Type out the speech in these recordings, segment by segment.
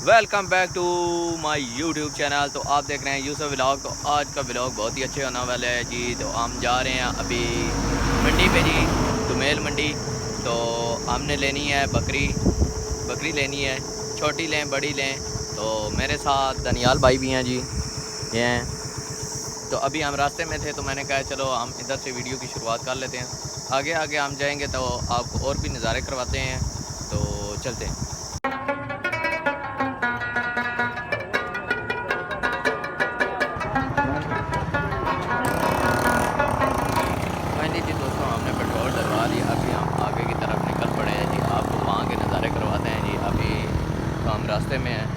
Welcome back to my YouTube channel. तो आप देख रहे हैं यूसुफ व्लॉग। तो आज का व्लॉग बहुत ही अच्छे होने वाला है जी। तो हम जा रहे हैं अभी मंडी पे जी, दोमेल मंडी। तो हमने लेनी है बकरी लेनी है, छोटी लें बड़ी लें। तो मेरे साथ दनियाल भाई भी हैं जी, ये हैं। तो अभी हम रास्ते में थे तो मैंने कहा चलो हम इधर से वीडियो की शुरुआत कर लेते हैं। आगे आगे हम जाएंगे तो आपको और भी नज़ारे करवाते हैं। तो चलते हैं। फाइनली जी दोस्तों, हमने पेट्रोल डलवा लिया। अभी हम आगे की तरफ निकल पड़े हैं जी। आपको वहाँ के नज़ारे करवाते हैं जी। अभी तो हम रास्ते में हैं।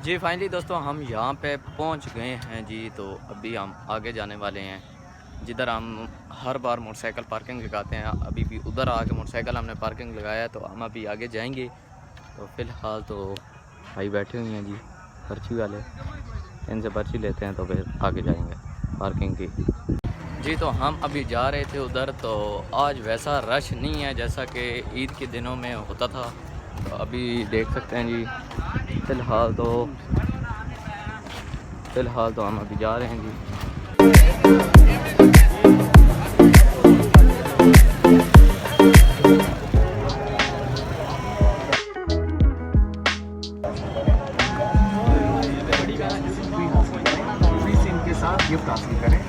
जी फाइनली दोस्तों, हम यहाँ पे पहुँच गए हैं जी। तो अभी हम आगे जाने वाले हैं, जिधर हम हर बार मोटरसाइकिल पार्किंग लगाते हैं। अभी भी उधर आके मोटरसाइकिल हमने पार्किंग लगाया है। तो हम अभी आगे जाएंगे। तो फ़िलहाल तो भाई बैठे हुए हैं जी, पर्ची वाले। इनसे पर्ची लेते हैं तो फिर आगे जाएंगे पार्किंग की जी। तो हम अभी जा रहे थे उधर। तो आज वैसा रश नहीं है जैसा कि ईद के दिनों में होता था। तो अभी देख सकते हैं जी। फ़िलहाल तो हम अभी जा रहे हैं जी। इनके साथ गिफ्ट हासिल करें।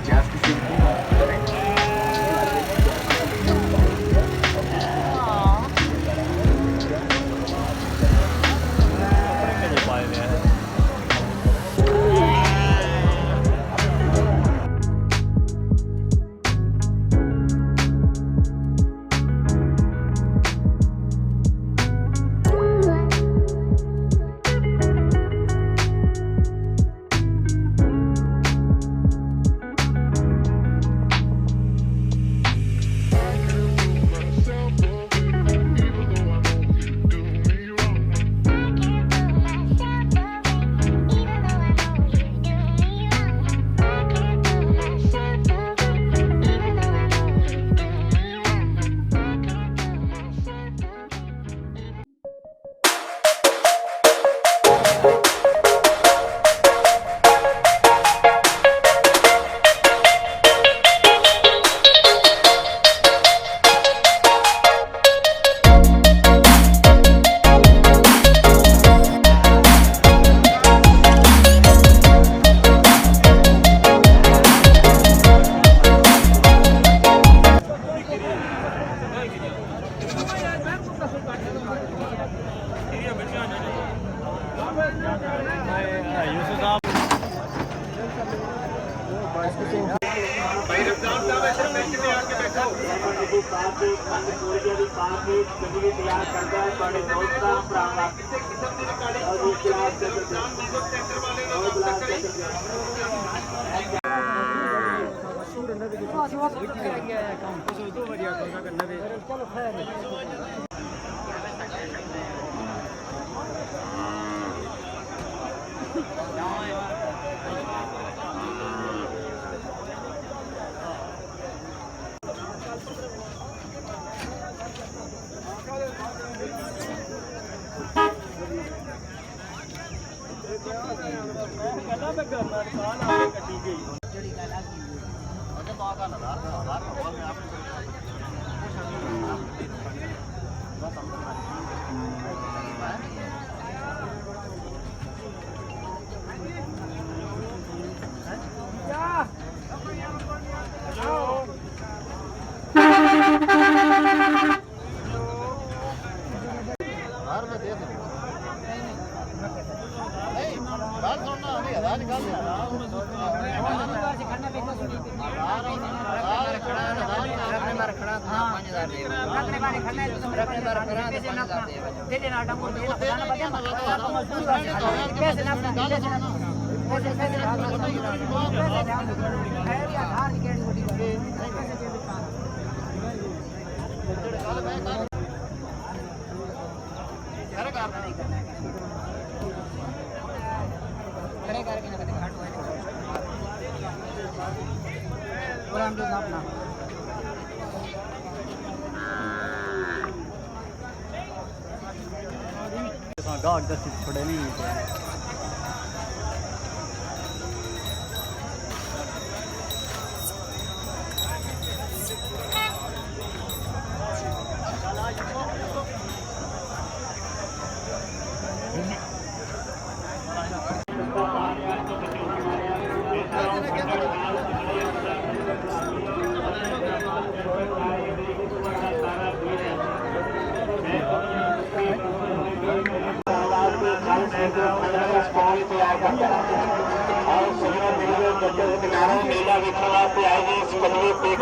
गार्ड दस थोड़े नहीं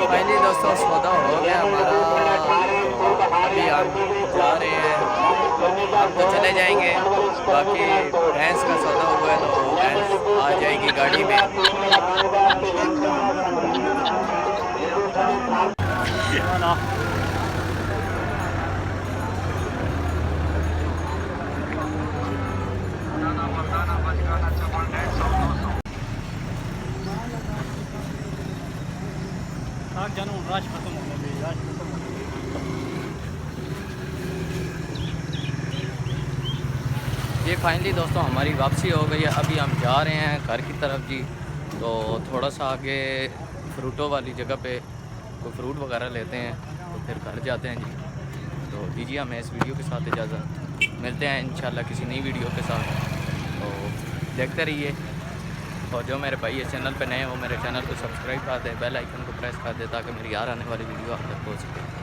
फाइनली दोस्तों सौदा हो गया हमारा। अभी हम जा रहे हैं, हम तो चले जाएंगे, बाकी भैंस का सौदा हुआ है तो भैंस आ जाएगी गाड़ी में। ये फाइनली दोस्तों हमारी वापसी हो गई है। अभी हम जा रहे हैं घर की तरफ जी। तो थोड़ा सा आगे फ्रूटों वाली जगह पे कोई फ्रूट वगैरह लेते हैं तो फिर घर जाते हैं जी। तो दीजिए हमें इस वीडियो के साथ इजाज़त, मिलते हैं इंशाल्लाह किसी नई वीडियो के साथ। तो देखते रहिए, और जो मेरे भाई इस चैनल पे नए हैं वो मेरे चैनल को सब्सक्राइब कर दें, बेल आइकन को प्रेस कर दें ताकि मेरी यार आने वाली वीडियो आप तक पहुँच सके।